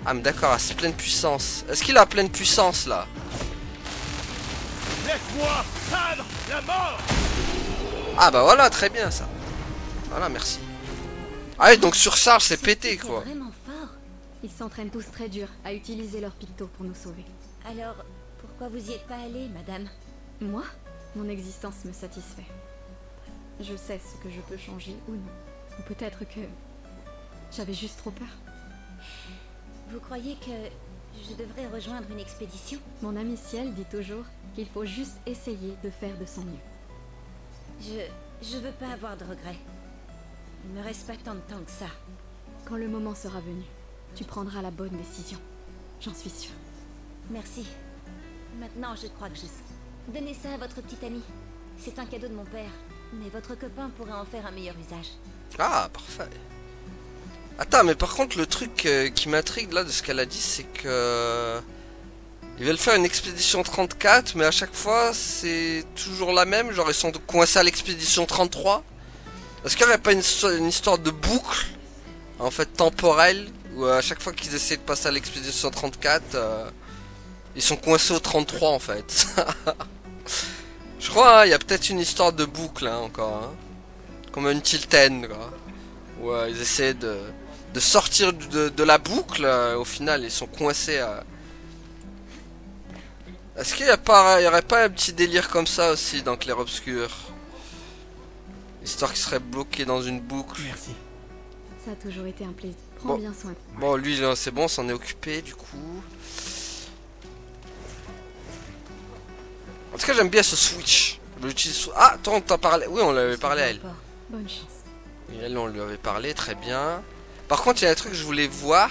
Ah mais d'accord, à pleine puissance. Est-ce qu'il a pleine puissance là? Laisse-moi craindre la mort. Ah bah voilà, très bien ça. Voilà, merci. Ah oui, donc surcharge, c'est pété quoi. Vraiment fort. Ils s'entraînent tous très dur à utiliser leur picto pour nous sauver. Alors, pourquoi vous y êtes pas allée, madame? Moi, mon existence me satisfait. Je sais ce que je peux changer ou non. Ou peut-être que j'avais juste trop peur. Vous croyez que je devrais rejoindre une expédition? Mon ami Ciel dit toujours qu'il faut juste essayer de faire de son mieux. Je veux pas avoir de regrets. Il me reste pas tant de temps que ça. Quand le moment sera venu, tu prendras la bonne décision. J'en suis sûre. Merci. Maintenant, je crois que je sais. Donnez ça à votre petite amie. C'est un cadeau de mon père. Mais votre copain pourrait en faire un meilleur usage. Ah, parfait. Attends, mais par contre, le truc qui m'intrigue là de ce qu'elle a dit, c'est que... Ils veulent faire une expédition 34, mais à chaque fois, c'est toujours la même. Genre, ils sont coincés à l'expédition 33. Est-ce qu'il n'y aurait pas une histoire de boucle, en fait, temporelle, où à chaque fois qu'ils essaient de passer à l'expédition 34, ils sont coincés au 33, en fait. Je crois, hein, il y a peut-être une histoire de boucle, hein, encore. Hein. Comme une Tilten, quoi. Où ils essaient de sortir de la boucle, au final, ils sont coincés à... Est-ce qu'il n'y aurait pas un petit délire comme ça aussi dans Clair Obscur? Histoire qu'il serait bloqué dans une boucle. Merci. Ça a toujours été un plaisir. Prends bien soin. Bon, lui, c'est bon, s'en est occupé, du coup. En tout cas, j'aime bien ce switch. Je l'utilise... Ah, toi, on t'a parlé... Oui, on l'avait parlé à elle. Bonne chance. Oui, elle, on lui avait parlé, très bien. Par contre, il y a un truc que je voulais voir.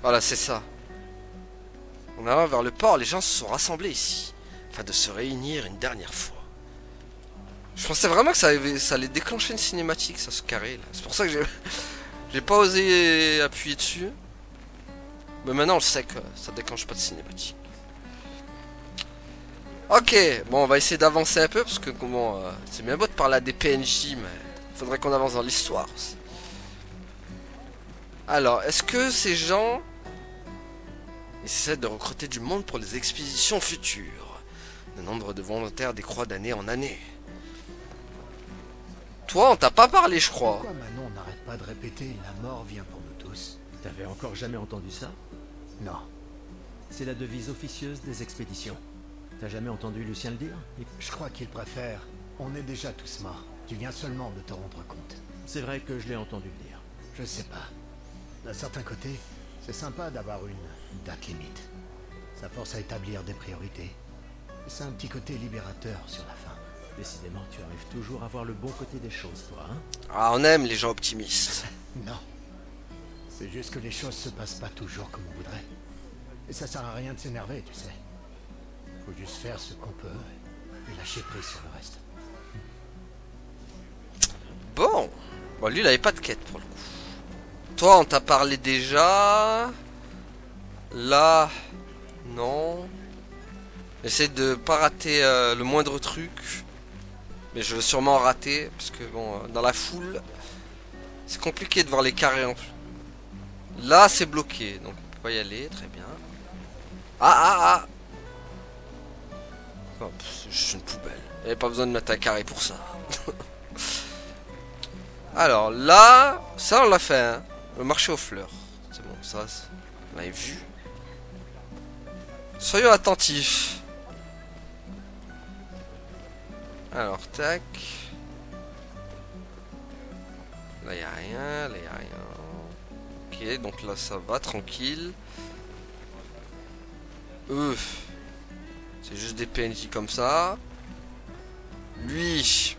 Voilà, c'est ça. En allant vers le port, les gens se sont rassemblés ici, afin de se réunir une dernière fois. Je pensais vraiment que ça allait déclencher une cinématique, ça, ce carré là. C'est pour ça que j'ai pas osé appuyer dessus. Mais maintenant, on le sait que ça déclenche pas de cinématique. Ok, bon, on va essayer d'avancer un peu, parce que comment, c'est bien beau de parler à des PNJ, mais faudrait qu'on avance dans l'histoire aussi. Alors, est-ce que ces gens... Ils essaient de recruter du monde pour les expéditions futures. Le nombre de volontaires décroît d'année en année. Toi, on t'a pas parlé, je crois. Pourquoi Manon n'arrête pas de répéter « la mort vient pour nous tous ». T'avais encore jamais entendu ça? Non. C'est la devise officieuse des expéditions. T'as jamais entendu Lucien le dire? Je crois qu'il préfère « on est déjà tous morts ». Tu viens seulement de te rendre compte. C'est vrai que je l'ai entendu le dire. Je sais pas. D'un certain côté, c'est sympa d'avoir une date limite. Ça force à établir des priorités. C'est un petit côté libérateur sur la fin. Décidément, tu arrives toujours à voir le bon côté des choses, toi, hein? Ah, on aime les gens optimistes. Non. C'est juste que les choses se passent pas toujours comme on voudrait. Et ça sert à rien de s'énerver, tu sais. Faut juste faire ce qu'on peut et lâcher prise sur le reste. Bon. Bon, lui, il avait pas de quête pour le coup. Toi, on t'a parlé déjà. Là, non. J'essaie de pas rater le moindre truc. Mais je vais sûrement rater. Parce que bon, dans la foule, c'est compliqué de voir les carrés en plus. Là, c'est bloqué. Donc on peut pas y aller. Très bien. Ah. Oh, c'est juste une poubelle. Il n'y avait pas besoin de mettre un carré pour ça. Alors là, ça on l'a fait. Hein. Le marché aux fleurs. C'est bon, ça, on l'avait vu. Soyons attentifs. Alors, tac. Là, il n'y a rien. Là, il n'y a rien. Ok, donc là, ça va, tranquille. C'est juste des PNJ comme ça. Lui,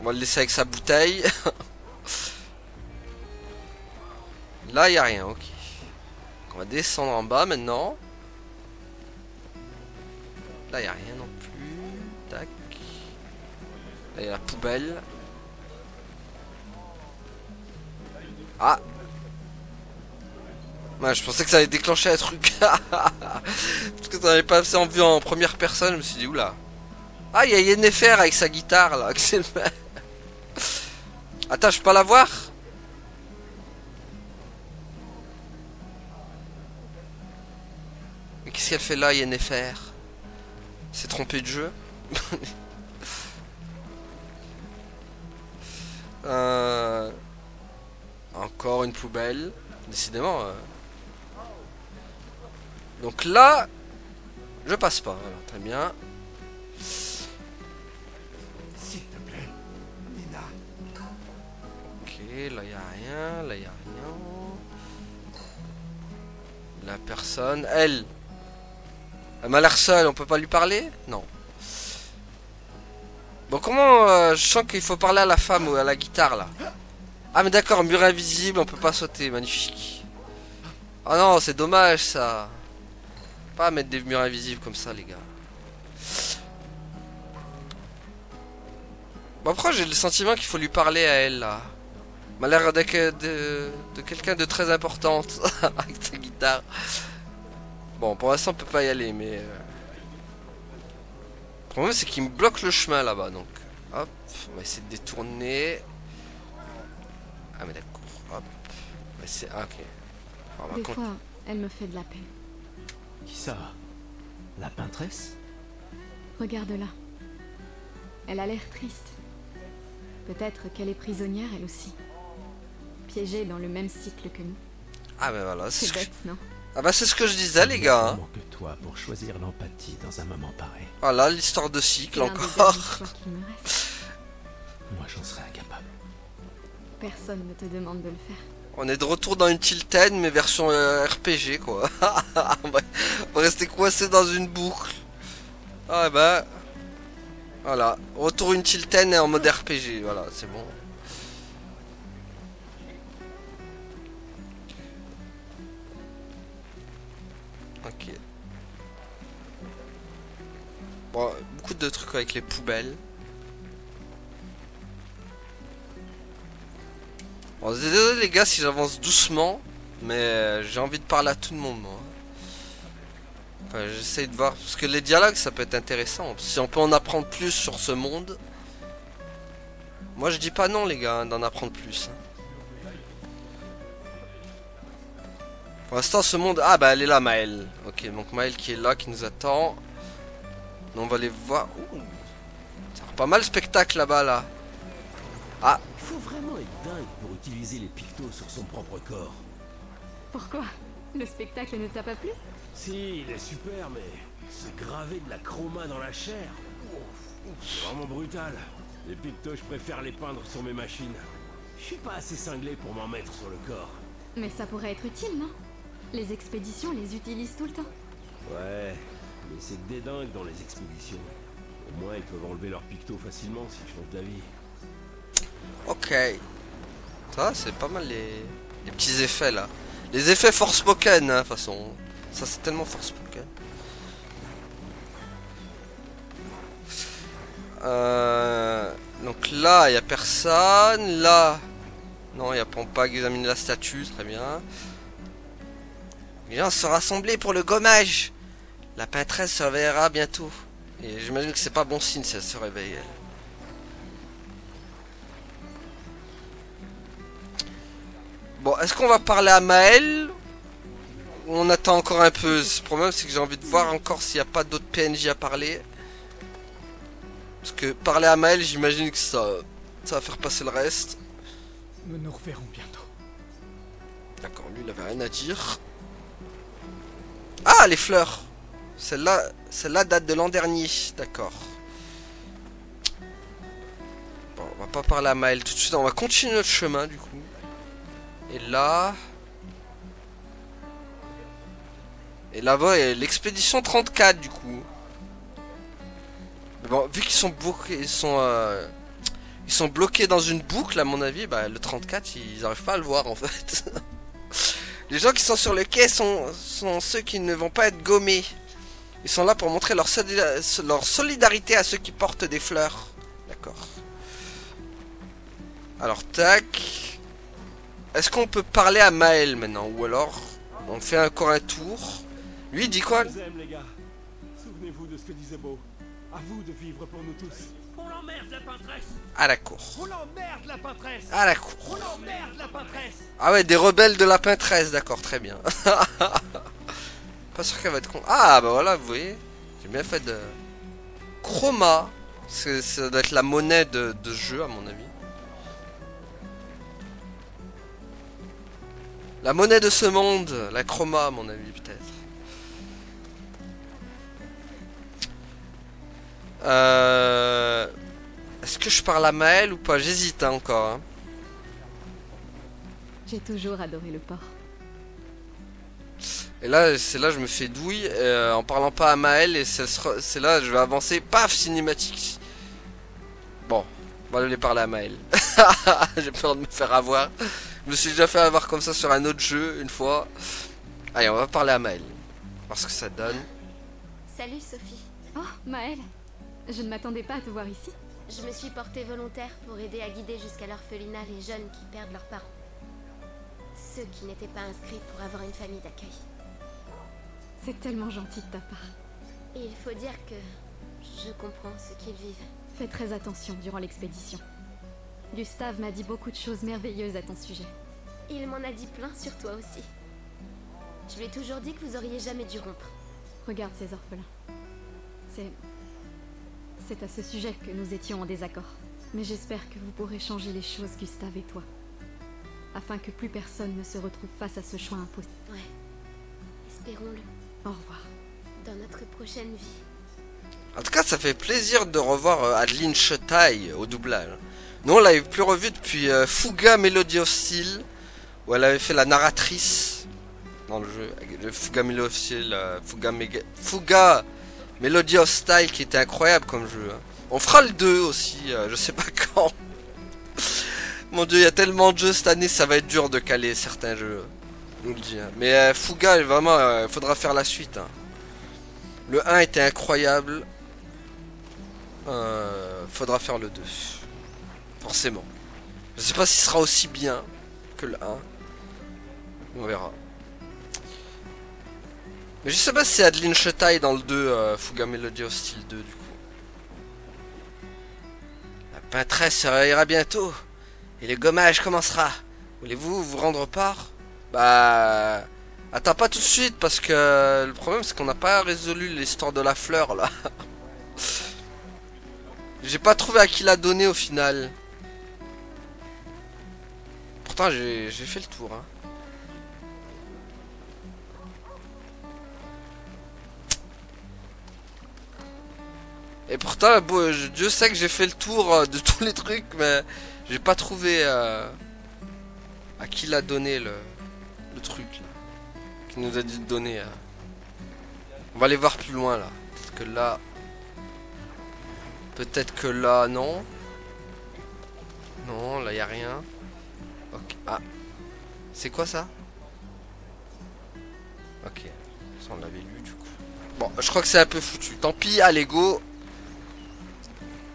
on va le laisser avec sa bouteille. Là, il n'y a rien, ok. On va descendre en bas maintenant. Là, il n'y a rien non plus. Tac. Là, il y a la poubelle. Ah. Ouais, je pensais que ça allait déclencher un truc. Parce que ça n'avait pas assez en vue en première personne. Je me suis dit, oula. Ah, il y a Yennefer avec sa guitare là. Attends, je peux pas la voir? Qu'est-ce qu'elle fait là, Yennefer? C'est trompé de jeu. Encore une poubelle. Décidément. Donc là, je passe pas. Voilà, très bien. S'il te plaît, Nina. Ok, là y a rien, là y a rien. La personne, elle m'a l'air seule, on peut pas lui parler? Non. Bon, comment je sens qu'il faut parler à la femme ou à la guitare là? Ah mais d'accord, mur invisible, on peut pas sauter, magnifique. Ah non, c'est dommage ça. Pas mettre des murs invisibles comme ça les gars. Bon après j'ai le sentiment qu'il faut lui parler à elle là. M'a l'air de quelqu'un de très importante avec sa guitare. Bon pour l'instant on peut pas y aller mais... Le problème c'est qu'il me bloque le chemin là-bas donc. Hop, on va essayer de détourner. Ah mais d'accord, hop. Mais c'est... Ah, ok. Des fois, elle me fait de la peine. Qui ça? La peintresse? Regarde là. Elle a l'air triste. Peut-être qu'elle est prisonnière elle aussi. Piégée dans le même cycle que nous. Ah ben voilà, c'est bête, non? Ah bah c'est ce que je disais les gars. Hein. Que toi pour choisir l'empathie dans un moment pareil. Voilà l'histoire de cycle encore. Moi j'en serais incapable. Personne ne te demande de le faire. On est de retour dans une Tilted mais version RPG quoi. On va rester coincé dans une boucle. Ah bah voilà, retour une Tilted et en mode RPG, voilà, c'est bon. Ok. Bon, beaucoup de trucs avec les poubelles. Bon, désolé les gars si j'avance doucement, mais j'ai envie de parler à tout le monde moi. Enfin, j'essaye de voir, parce que les dialogues ça peut être intéressant, si on peut en apprendre plus sur ce monde. Moi je dis pas non les gars, d'en apprendre plus. Pour l'instant ce monde... Ah bah elle est là Maëlle. Ok, donc Maëlle qui est là, qui nous attend. On va aller voir... Ouh. Ça a pas mal le spectacle là-bas là. Ah. Il faut vraiment être dingue pour utiliser les pictos sur son propre corps. Pourquoi? Le spectacle ne t'a pas plu? Si, il est super, mais c'est gravé de la chroma dans la chair. C'est vraiment brutal. Les pictos, je préfère les peindre sur mes machines. Je suis pas assez cinglé pour m'en mettre sur le corps. Mais ça pourrait être utile, non? Les expéditions les utilisent tout le temps. Ouais, mais c'est que des dingues dans les expéditions. Au moins, ils peuvent enlever leurs pictos facilement s'ils changent d'avis. Ok. Ça, c'est pas mal les petits effets là. Les effets Forspoken, hein, de toute façon. Ça, c'est tellement Forspoken. Donc là, il n'y a personne. Là, non, il n'y a pas examiné la statue, très bien. Les gens se rassembler pour le gommage. La peintresse se réveillera bientôt. Et j'imagine que c'est pas bon signe si elle se réveille, elle. Bon, est-ce qu'on va parler à Maëlle? Ou on attend encore un peu? Le problème, c'est que j'ai envie de voir encore s'il n'y a pas d'autres PNJ à parler. Parce que parler à Maëlle, j'imagine que ça va faire passer le reste. Nous nous reverrons bientôt. D'accord, lui, il avait rien à dire. Ah, les fleurs! Celle-là date de l'an dernier. D'accord. Bon, on va pas parler à Maëlle tout de suite. On va continuer notre chemin, du coup. Et là... Et là-bas, il y a l'expédition 34, du coup. Mais bon, vu qu'ils sont bloqués, ils sont bloqués dans une boucle, à mon avis, bah, le 34, ils n'arrivent pas à le voir, en fait. Les gens qui sont sur le quai sont ceux qui ne vont pas être gommés. Ils sont là pour montrer leur solidarité à ceux qui portent des fleurs. D'accord. Alors, tac. Est-ce qu'on peut parler à Maëlle maintenant? Ou alors, on fait encore un tour. Lui, il dit quoi? Je vous aime, les gars. Souvenez-vous de ce que disait Beau. À vous de vivre pour nous tous. On l'emmerde, la peintresse. À la cour. On l'emmerde, la peintresse. À la cour. On l'emmerde, la peintresse. Ah ouais, des rebelles de la peintresse, d'accord, très bien. Pas sûr qu'elle va être con. Ah bah voilà, vous voyez. J'ai bien fait de... Chroma. Ça doit être la monnaie de jeu à mon avis. La monnaie de ce monde. La chroma à mon avis peut-être. Est-ce que je parle à Maël ou pas? J'hésite hein, encore. Hein. J'ai toujours adoré le port. Et là, c'est là que je me fais douille en parlant pas à Maël. Et c'est là que je vais avancer. Paf, cinématique. Bon, on va aller parler à Maël. J'ai peur de me faire avoir. Je me suis déjà fait avoir comme ça sur un autre jeu une fois. Allez, on va parler à Maël. Voir ce que ça donne. Salut Sophie. Oh, Maël. Je ne m'attendais pas à te voir ici. Je me suis portée volontaire pour aider à guider jusqu'à l'orphelinat les jeunes qui perdent leurs parents. Ceux qui n'étaient pas inscrits pour avoir une famille d'accueil. C'est tellement gentil de ta part. Et il faut dire que je comprends ce qu'ils vivent. Fais très attention durant l'expédition. Gustave m'a dit beaucoup de choses merveilleuses à ton sujet. Il m'en a dit plein sur toi aussi. Je lui ai toujours dit que vous auriez jamais dû rompre. Regarde ces orphelins. C'est à ce sujet que nous étions en désaccord. Mais j'espère que vous pourrez changer les choses, Gustave et toi. Afin que plus personne ne se retrouve face à ce choix impossible. Ouais. Espérons-le. Au revoir. Dans notre prochaine vie. En tout cas, ça fait plaisir de revoir Adeline Chetaille au doublage. Nous, on l'avait plus revue depuis Fuga Melody of Steel, où elle avait fait la narratrice dans le jeu. Le Fuga Melody of Steel, Fuga Melody of Style, qui était incroyable comme jeu. Hein. On fera le 2 aussi, je sais pas quand. Mon dieu, il y a tellement de jeux cette année, ça va être dur de caler certains jeux. Je vous le dis. Hein. Mais Fuga, vraiment, il faudra faire la suite. Hein. Le 1 était incroyable. Faudra faire le 2. Forcément. Je sais pas si ce sera aussi bien que le 1. On verra. Mais je sais pas si c'est Adeline Chetaille dans le 2, Fuga Melody of Steel 2 du coup. La peintresse se réveillera bientôt. Et le gommage commencera. Voulez-vous vous rendre part? Bah... Attends pas tout de suite parce que le problème c'est qu'on n'a pas résolu l'histoire de la fleur là. J'ai pas trouvé à qui la donner au final. Pourtant j'ai fait le tour hein. Et pourtant Dieu sait que j'ai fait le tour de tous les trucs mais j'ai pas trouvé à qui la donner le truc là. Qui nous a dit de donner. On va aller voir plus loin là. Peut-être que là. Peut-être que là, non. Non, là y a rien. Ok. Ah. C'est quoi ça? Ok. Ça on l'avait lu du coup. Bon, je crois que c'est un peu foutu. Tant pis, allez go.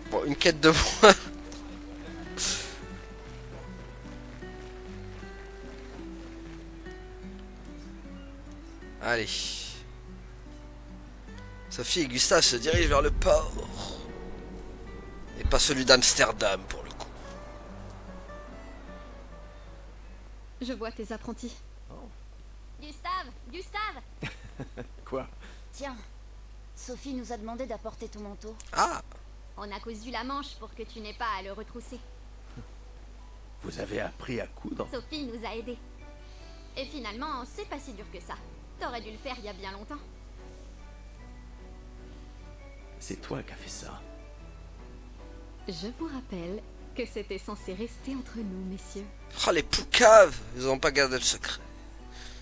Bon, une quête de moins. Allez. Sophie et Gustave se dirigent vers le port. Et pas celui d'Amsterdam pour le coup. Je vois tes apprentis. Gustave! Gustave! Quoi? Tiens, Sophie nous a demandé d'apporter ton manteau. Ah! On a cousu la manche pour que tu n'aies pas à le retrousser. Vous avez appris à coudre? Sophie nous a aidés. Et finalement, c'est pas si dur que ça. T'aurais dû le faire il y a bien longtemps. C'est toi qui as fait ça. Je vous rappelle que c'était censé rester entre nous, messieurs. Oh les poucaves! Ils ont pas gardé le secret.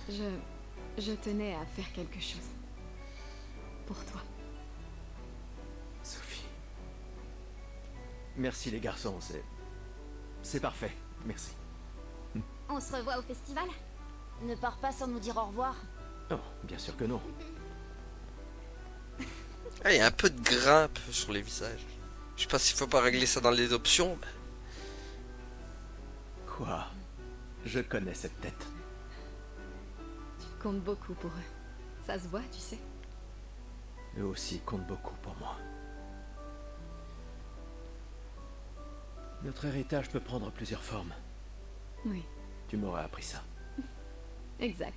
Je tenais à faire quelque chose. Pour toi. Sophie. Merci les garçons, c'est parfait. Merci. On se revoit au festival? Ne pars pas sans nous dire au revoir. Oh, bien sûr que non. Ah, il y a un peu de grain sur les visages. Je sais pas s'il faut pas régler ça dans les options. Mais... Quoi? Je connais cette tête. Tu comptes beaucoup pour eux. Ça se voit, tu sais. Eux aussi comptent beaucoup pour moi. Notre héritage peut prendre plusieurs formes. Oui. Tu m'aurais appris ça. Exact.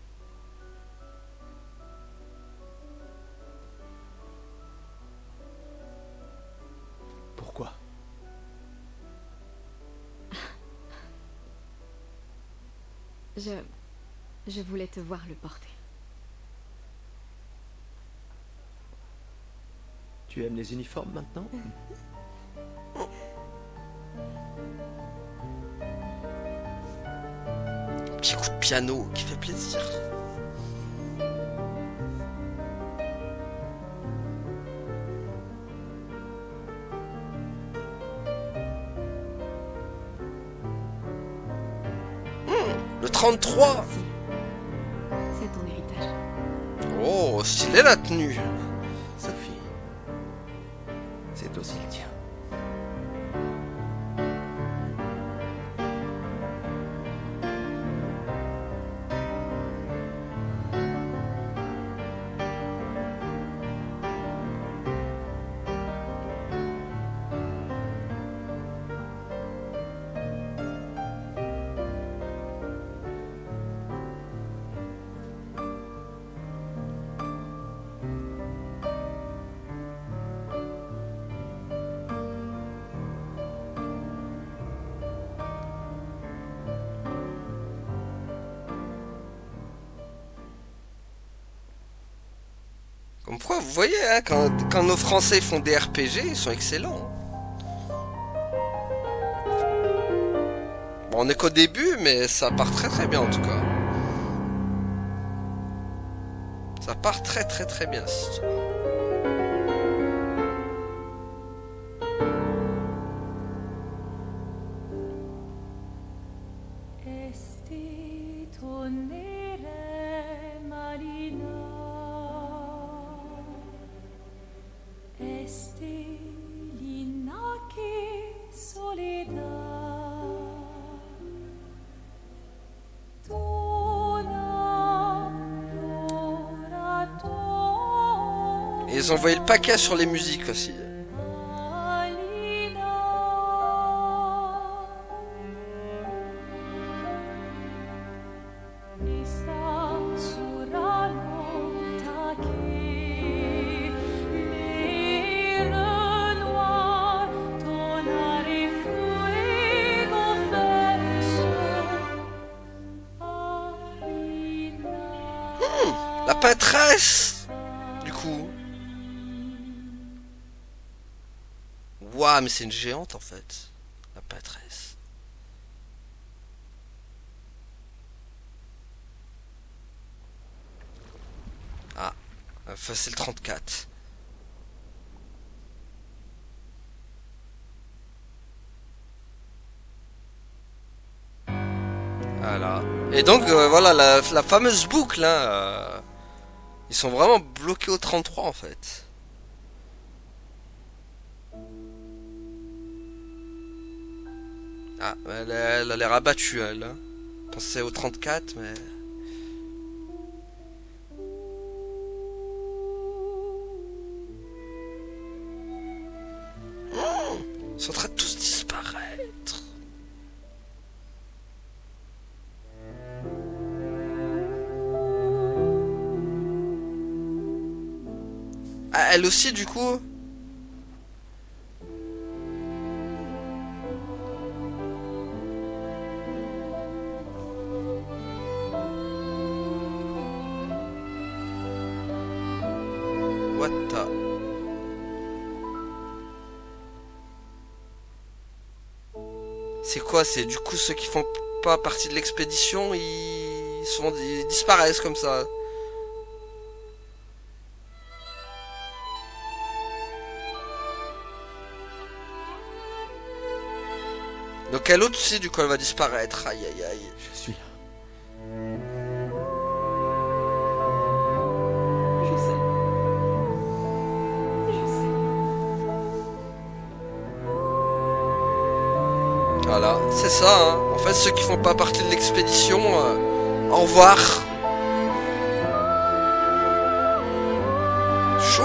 Je voulais te voir le porter. Tu aimes les uniformes maintenant? Petit coup de piano qui fait plaisir. Le 33. C'est ton héritage. Oh, stylé la tenue. Sophie, c'est aussi le tien. Comme quoi, vous voyez, hein, quand nos Français font des RPG, ils sont excellents. Bon, on est qu'au début, mais ça part très très bien en tout cas. Ça part très très très bien cette histoire. Et ils ont envoyé le paquet sur les musiques aussi. La pâtresse, du coup. Waouh, mais c'est une géante en fait. La pâtresse. Ah, enfin c'est le 34. Voilà. Et donc voilà la fameuse boucle hein, ils sont vraiment bloqués au 33 en fait. Ah, elle a l'air abattue elle. Hein. Pensez au 34 mais... Oh, ils sont en train de tous disparaître. Ah, elle aussi du coup. What the... C'est quoi? C'est du coup ceux qui font pas partie de l'expédition, ils disparaissent comme ça. Donc elle aussi du coup elle va disparaître. Aïe aïe aïe. Je suis là. Je sais. Voilà, c'est ça. Hein. En fait, ceux qui font pas partie de l'expédition, au revoir. Chaud.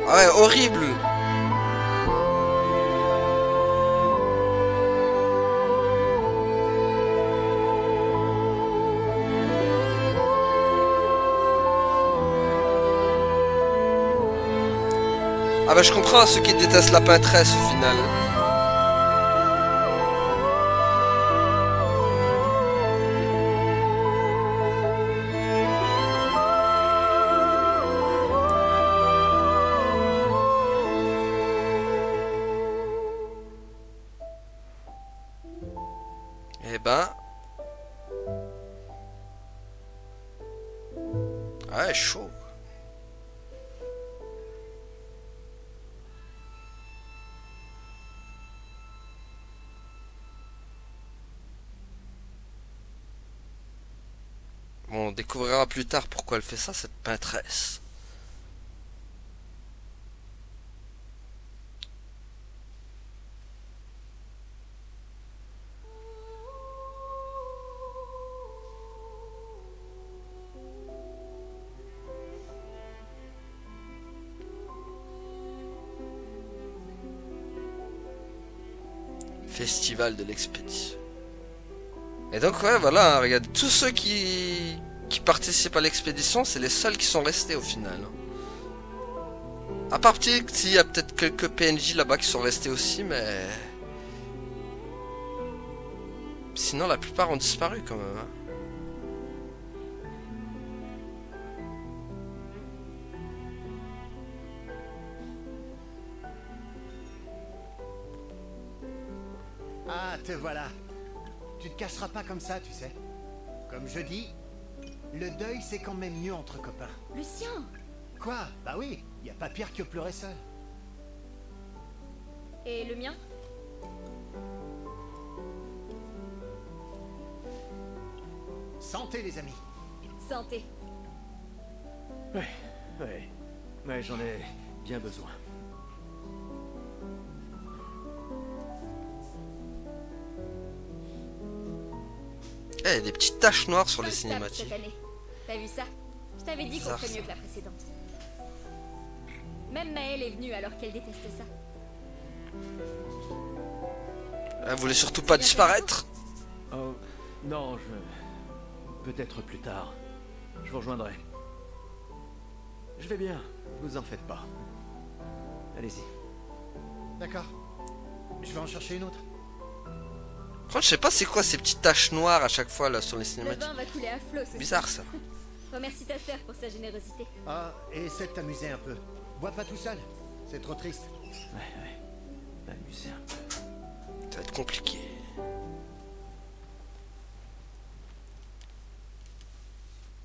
Ouais, horrible. Ah bah je comprends ceux qui détestent la peintresse au final. Eh ben... Ouais, chaud. Bon, on découvrira plus tard pourquoi elle fait ça, cette peintresse. Festival de l'expédition. Et donc ouais voilà, hein, regarde, tous ceux qui participent à l'expédition, c'est les seuls qui sont restés au final. À part peut-être s'il y a peut-être quelques PNJ là-bas qui sont restés aussi, mais... Sinon la plupart ont disparu quand même. Hein. Ah, te voilà. Tu te cacheras pas comme ça, tu sais. Comme je dis, le deuil c'est quand même mieux entre copains. Lucien! Quoi? Bah oui, y a pas pire que pleurer seul. Et le mien? Santé les amis. Santé. Ouais, j'en ai bien besoin. Eh, des petites taches noires sur les cinématiques. Cette année. T'as vu ça? Je t'avais dit qu'on ferait mieux que la précédente. Même Maëlle est venue alors qu'elle déteste ça. Elle voulait surtout pas disparaître. Oh, non, je... Peut-être plus tard. Je vous rejoindrai. Je vais bien, vous en faites pas. Allez-y. D'accord. Je vais en chercher une autre. Franchement, je sais pas c'est quoi ces petites taches noires à chaque fois là sur les Le cinématiques. vin va couler à flot. Bizarre ça. Remercie ta sœur pour sa générosité. Ah, et essaie de t'amuser un peu. Bois pas tout seul, c'est trop triste. Ouais. Amuser un peu. Ça va être compliqué.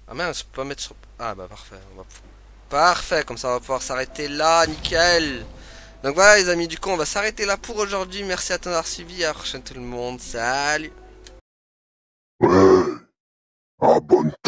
Ah mince, je peux pas mettre sur... Ah bah parfait. Parfait, comme ça on va pouvoir s'arrêter là, nickel. Donc voilà les amis, du coup on va s'arrêter là pour aujourd'hui. Merci à ton d'avoir suivi, à la prochaine tout le monde, salut. Ouais, abonne-toi.